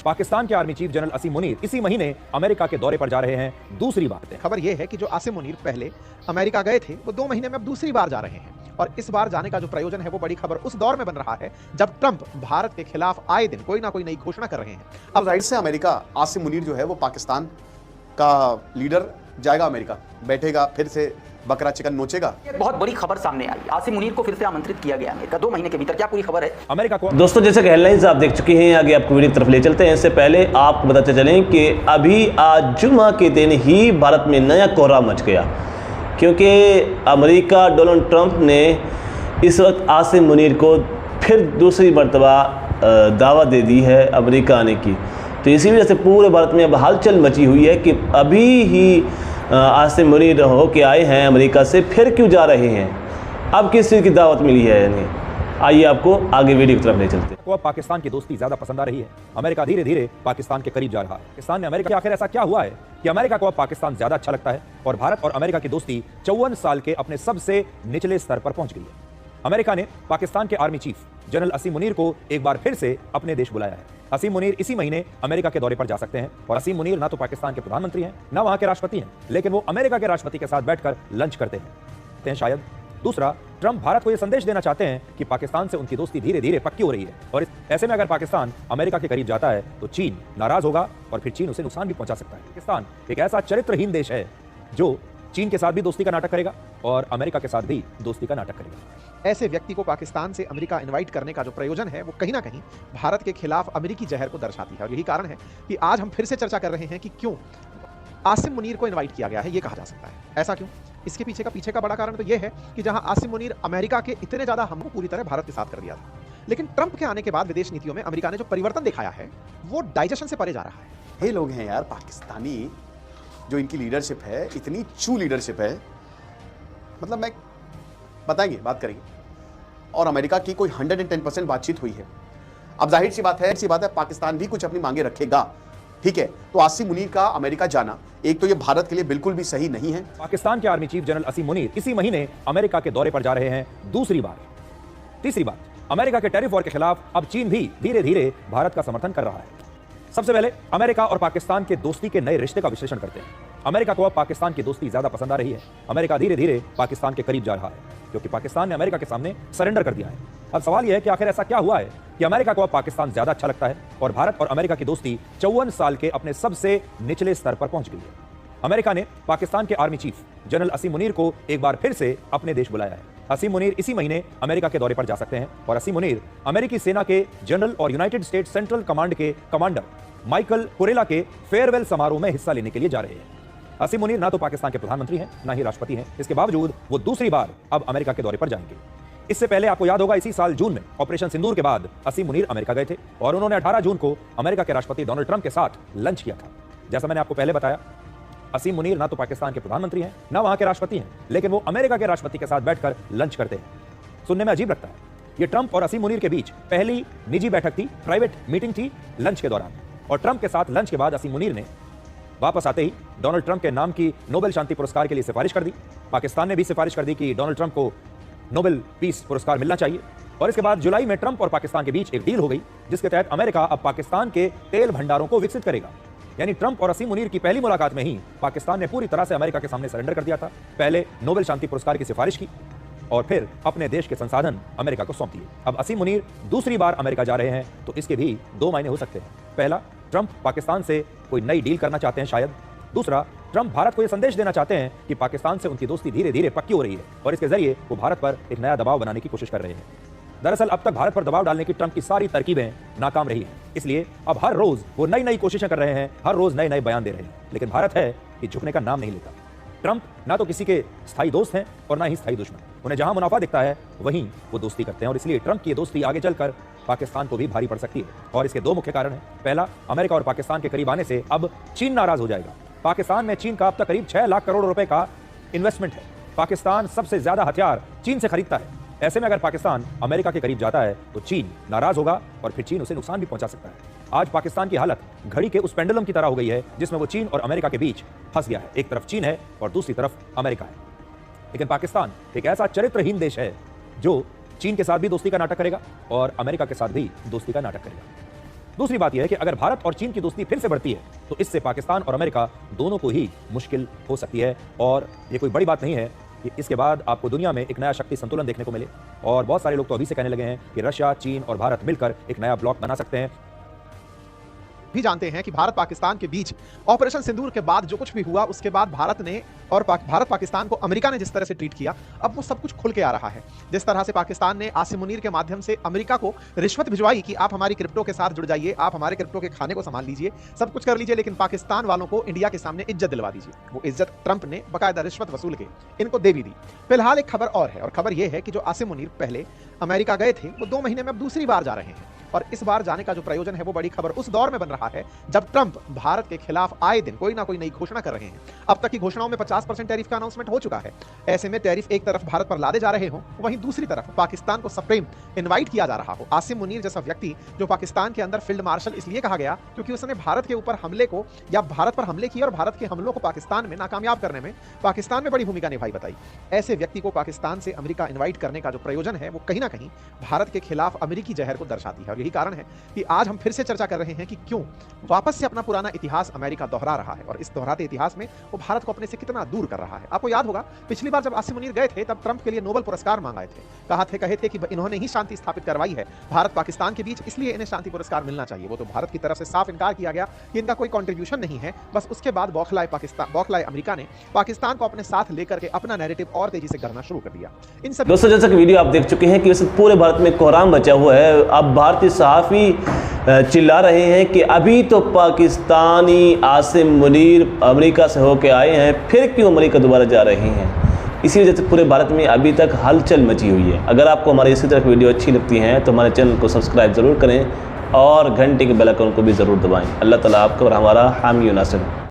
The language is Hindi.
पाकिस्तान के आर्मी चीफ जनरल असीम मुनीर इसी महीने अमेरिका के दौरे पर जा रहे हैं दूसरी बार। खबर यह है कि जो आसिम मुनीर पहले अमेरिका गए थे वो 2 महीने में अब दूसरी बार जा रहे हैं और इस बार जाने का जो प्रयोजन है वो बड़ी खबर उस दौर में बन रहा है जब ट्रंप भारत के खिलाफ आए दिन कोई ना कोई नई घोषणा कर रहे हैं। अब जाहिर से अमेरिका, आसिम मुनीर जो है वो पाकिस्तान का लीडर जाएगा अमेरिका, बैठेगा, फिर से बकरा चिकन नोचेगा। बहुत बड़ी खबर सामने आई, आसिम मुनीर को फिर से आमंत्रित किया गया अमेरिका 2 महीने के भीतर। क्या पूरी खबर है? अमेरिका को दोस्तों जैसे कि हेडलाइंस आप देख चुके हैं, आगे आपको वीडियो की तरफ ले चलते हैं। इससे पहले आपको बताते चलें कि अभी आज जुम्मा के दिन ही भारत में नया कोहराम मच गया, क्योंकि अमेरिका डोनाल्ड ट्रंप ने इस वक्त आसिम मुनीर को फिर दूसरी मरतबा दावत दे दी है अमेरिका आने की। तो इसी वजह से पूरे भारत में अब हलचल मची हुई है कि अभी ही आसिम मुनीर हो के आए हैं अमेरिका से, फिर क्यों जा रहे हैं, अब किस चीज़ की दावत मिली है इन्हें। आइए आपको आगे वीडियो की तरफ ले चलते हैं। को अब पाकिस्तान की दोस्ती ज्यादा पसंद आ रही है। अमेरिका धीरे धीरे पाकिस्तान के करीब जा रहा है। पाकिस्तान ने अमेरिका, आखिर ऐसा क्या हुआ है कि अमेरिका को अब पाकिस्तान ज्यादा अच्छा लगता है और भारत और अमेरिका की दोस्ती 54 साल के अपने सबसे निचले स्तर पर पहुंच गई है। अमेरिका ने पाकिस्तान के आर्मी चीफ जनरल असीम मुनीर को एक बार फिर से अपने देश बुलाया है। असीम मुनीर इसी महीने अमेरिका के दौरे पर जा सकते हैं और असीम मुनीर ना तो पाकिस्तान के प्रधानमंत्री हैं, ना वहां के राष्ट्रपति हैं, लेकिन वो अमेरिका के राष्ट्रपति के साथ बैठकर लंच करते हैं शायद। दूसरा, ट्रंप भारत को यह संदेश देना चाहते हैं कि पाकिस्तान से उनकी दोस्ती धीरे धीरे पक्की हो रही है और ऐसे में अगर पाकिस्तान अमेरिका के करीब जाता है तो चीन नाराज होगा और फिर चीन उसे नुकसान भी पहुंचा सकता है। पाकिस्तान एक ऐसा चरित्रहीन देश है जो चीन के साथ भी दोस्ती का नाटक करेगा और अमेरिका के साथ भी दोस्ती का नाटक करेगा। ऐसे व्यक्ति को पाकिस्तान से अमेरिका इनवाइट करने का जो प्रयोजन है वो कहीं ना कहीं भारत के खिलाफ अमेरिकी जहर को दर्शाती है और यही कारण है कि आज हम फिर से चर्चा कर रहे हैं कि क्यों आसिम मुनीर को इनवाइट किया गया है। ये कहा जा सकता है ऐसा क्यों, इसके पीछे का बड़ा कारण तो यह है कि जहां आसिम मुनीर अमेरिका के इतने ज्यादा हमको पूरी तरह भारत के साथ कर दिया था, लेकिन ट्रंप के आने के बाद विदेश नीतियों में अमेरिका ने जो परिवर्तन दिखाया है वो डाइजेशन से परे जा रहा है। ये लोग हैं यार पाकिस्तानी, जो इनकी लीडरशिप है, इतनी चू लीडरशिप है, मतलब मैं बताएंगे, बात करेंगे। और अमेरिका की कोई 110% बातचीत हुई है। अब जाहिर सी बात है पाकिस्तान भी कुछ अपनी मांगे रखेगा, ठीक है। तो आसिम मुनीर का अमेरिका जाना, एक तो ये भारत के लिए बिल्कुल भी सही नहीं है। पाकिस्तान के आर्मी चीफ जनरल असीम मुनीर इसी महीने अमेरिका के दौरे पर जा रहे हैं दूसरी बार। तीसरी बात, अमेरिका के टैरिफ वॉर के खिलाफ अब चीन भी धीरे धीरे भारत का समर्थन कर रहा है। सबसे पहले अमेरिका और पाकिस्तान के दोस्ती के नए रिश्ते का विश्लेषण करते हैं। अमेरिका को अब पाकिस्तान की दोस्ती ज्यादा पसंद आ रही है। अमेरिका धीरे धीरे पाकिस्तान के करीब जा रहा है क्योंकि पाकिस्तान ने अमेरिका के सामने सरेंडर कर दिया है। अब सवाल यह है कि आखिर ऐसा क्या हुआ है कि अमेरिका को अब पाकिस्तान ज्यादा अच्छा लगता है और भारत और अमेरिका की दोस्ती 54 साल के अपने सबसे निचले स्तर पर पहुंच गई है। अमेरिका ने पाकिस्तान के आर्मी चीफ जनरल असीम मुनीर को एक बार फिर से अपने देश बुलाया है। असीम मुनीर इसी महीने अमेरिका के दौरे पर जा सकते हैं और असीम मुनीर अमेरिकी सेना के जनरल और यूनाइटेड स्टेट्स सेंट्रल कमांड के कमांडर माइकल कुरेला के फेयरवेल समारोह में हिस्सा लेने के लिए जा रहे हैं। असीम मुनीर ना तो पाकिस्तान के प्रधानमंत्री हैं, ना ही राष्ट्रपति हैं, इसके बावजूद वो दूसरी बार अब अमेरिका के दौरे पर जाएंगे। इससे पहले आपको याद होगा इसी साल जून में ऑपरेशन सिंदूर के बाद असीम मुनीर अमेरिका गए थे और उन्होंने 18 जून को अमेरिका के राष्ट्रपति डोनाल्ड ट्रंप के साथ लंच किया था। जैसा मैंने आपको पहले बताया, असीम मुनीर ना तो पाकिस्तान के प्रधानमंत्री हैं, ना वहां के राष्ट्रपति हैं, लेकिन वो अमेरिका के राष्ट्रपति के साथ बैठकर लंच करते हैं। सुनने में अजीब लगता है, ये ट्रंप और असीम मुनीर के बीच पहली निजी बैठक थी, प्राइवेट मीटिंग थी लंच के दौरान। और ट्रंप के साथ लंच के बाद असीम मुनीर ने वापस आते ही डोनाल्ड ट्रंप के नाम की नोबेल शांति पुरस्कार के लिए सिफारिश कर दी। पाकिस्तान ने भी सिफारिश कर दी कि डोनाल्ड ट्रंप को नोबेल पीस पुरस्कार मिलना चाहिए। और इसके बाद जुलाई में ट्रंप और पाकिस्तान के बीच एक डील हो गई जिसके तहत अमेरिका अब पाकिस्तान के तेल भंडारों को विकसित करेगा। यानी ट्रंप और असीम मुनीर की पहली मुलाकात में ही पाकिस्तान ने पूरी तरह से अमेरिका के सामने सरेंडर कर दिया था। पहले नोबेल शांति पुरस्कार की सिफारिश की और फिर अपने देश के संसाधन अमेरिका को सौंप दिए। अब असीम मुनीर दूसरी बार अमेरिका जा रहे हैं तो इसके भी 2 मायने हो सकते हैं। पहला, ट्रंप पाकिस्तान से कोई नई डील करना चाहते हैं शायद। दूसरा, ट्रंप भारत को यह संदेश देना चाहते हैं कि पाकिस्तान से उनकी दोस्ती धीरे धीरे पक्की हो रही है और इसके जरिए वो भारत पर एक नया दबाव बनाने की कोशिश कर रहे हैं। दरअसल अब तक भारत पर दबाव डालने की ट्रंप की सारी तरकीबें नाकाम रही हैं, इसलिए अब हर रोज वो नई नई कोशिशें कर रहे हैं, हर रोज नए नए बयान दे रहे हैं, लेकिन भारत है कि झुकने का नाम नहीं लेता। ट्रंप ना तो किसी के स्थायी दोस्त हैं और ना ही स्थायी दुश्मन। उन्हें जहां मुनाफा दिखता है वहीं वो दोस्ती करते हैं और इसलिए ट्रंप की दोस्ती आगे चलकर पाकिस्तान को भी भारी पड़ सकती है। और इसके 2 मुख्य कारण हैं। पहला, अमेरिका और पाकिस्तान के करीब आने से अब चीन नाराज हो जाएगा। पाकिस्तान में चीन का अब तक करीब 6 लाख करोड़ रुपए का इन्वेस्टमेंट है। पाकिस्तान सबसे ज्यादा हथियार चीन से खरीदता है। ऐसे में अगर पाकिस्तान अमेरिका के करीब जाता है तो चीन नाराज होगा और फिर चीन उसे नुकसान भी पहुंचा सकता है। आज पाकिस्तान की हालत घड़ी के उस पेंडुलम की तरह हो गई है जिसमें वो चीन और अमेरिका के बीच फंस गया है। एक तरफ चीन है और दूसरी तरफ अमेरिका है। लेकिन पाकिस्तान एक ऐसा चरित्रहीन देश है जो चीन के साथ भी दोस्ती का नाटक करेगा और अमेरिका के साथ भी दोस्ती का नाटक करेगा। दूसरी बात यह है कि अगर भारत और चीन की दोस्ती फिर से बढ़ती है तो इससे पाकिस्तान और अमेरिका दोनों को ही मुश्किल हो सकती है। और ये कोई बड़ी बात नहीं है कि इसके बाद आपको दुनिया में एक नया शक्ति संतुलन देखने को मिले। और बहुत सारे लोग तो अभी से कहने लगे हैं कि रशिया, चीन और भारत मिलकर एक नया ब्लॉक बना सकते हैं। भी जानते हैं कि भारत पाकिस्तान के बीच ऑपरेशन सिंदूर के बाद जो कुछ भी हुआ, उसके बाद भारत ने और भारत पाकिस्तान को अमेरिका ने जिस तरह से ट्रीट किया, अब वो सब कुछ खुल के आ रहा है। जिस तरह से पाकिस्तान ने आसिम मुनीर के माध्यम से अमेरिका को रिश्वत भिजवाई कि आप हमारी क्रिप्टो के साथ जुड़ जाइए, आप हमारे क्रिप्टो के खाने को संभाल लीजिए, सब कुछ कर लीजिए, लेकिन पाकिस्तान वालों को इंडिया के सामने इज्जत दिलवा दीजिए। वो इज्जत ट्रंप ने बाकायदा रिश्वत वसूल के इनको दे भी दी। फिलहाल एक खबर और है, और खबर यह है कि जो आसिम मुनीर पहले अमेरिका गए थे, वो 2 महीने में अब दूसरी बार जा रहे हैं। और इस बार जाने का जो प्रयोजन है वो बड़ी खबर उस दौर में बन रहा है जब ट्रंप भारत के खिलाफ आए दिन कोई ना कोई नई घोषणा कर रहे हैं। अब तक की घोषणाओं में 50% टैरिफ का अनाउंसमेंट हो चुका है। ऐसे में टैरिफ एक तरफ भारत पर लादे जा रहे हो, वहीं दूसरी तरफ पाकिस्तान को सप्रेम इनवाइट किया जा रहा हो। आसिम मुनीर जैसा व्यक्ति जो पाकिस्तान के अंदर फील्ड मार्शल इसलिए कहा गया क्योंकि उसने भारत के ऊपर हमले को या भारत पर हमले किए और भारत के हमलों को पाकिस्तान में नाकामयाब करने में पाकिस्तान में बड़ी भूमिका निभाई बताई। ऐसे व्यक्ति को पाकिस्तान से अमेरिका इनवाइट करने का जो प्रयोजन है वो कहीं ना कहीं भारत के खिलाफ अमेरिकी जहर को दर्शाती है। और यही कारण है कि आज हम फिर से चर्चा कर रहे हैं कि क्यों वापस से अपना पुराना इतिहास अमेरिका दोहरा रहा है, और इस दोहराते इतिहास में वो भारत को अपने से कितना दूर कर रहा है। आपको याद होगा पिछली बार जब आसिम मुनीर गए थे तब ट्रंप के लिए नोबेल पुरस्कार मांगाए थे, कहे थे कि इन्होंने ही शांति स्थापित करवाई है भारत पाकिस्तान के बीच, इसलिए इन्हें शांति पुरस्कार मिलना चाहिए। वो तो भारत की तरफ से साफ इनकार किया गया कि इनका कोई कंट्रीब्यूशन नहीं है। बस उसके बाद बौखलाए अमेरिका ने पाकिस्तान को अपने साथ लेकर के अपना नैरेटिव और तेजी से करना शुरू कर दिया। इन सब दोस्तों, जैसा कि वीडियो आप देख चुके हैं कि पूरे भारत में कोहराम मचा हुआ है। अब भारतीय सहाफ़ी चिल्ला रहे हैं कि अभी तो पाकिस्तानी आसिम मुनीर अमेरिका से होकर आए हैं, फिर क्यों अमेरिका दोबारा जा रहे हैं। इसी वजह से पूरे भारत में अभी तक हलचल मची हुई है। अगर आपको हमारी इसी तरह की वीडियो अच्छी लगती हैं तो हमारे चैनल को सब्सक्राइब ज़रूर करें और घंटे के बेल आइकन को भी ज़रूर दबाएं। अल्लाह ताला आपको और हमारा हामी नासिर।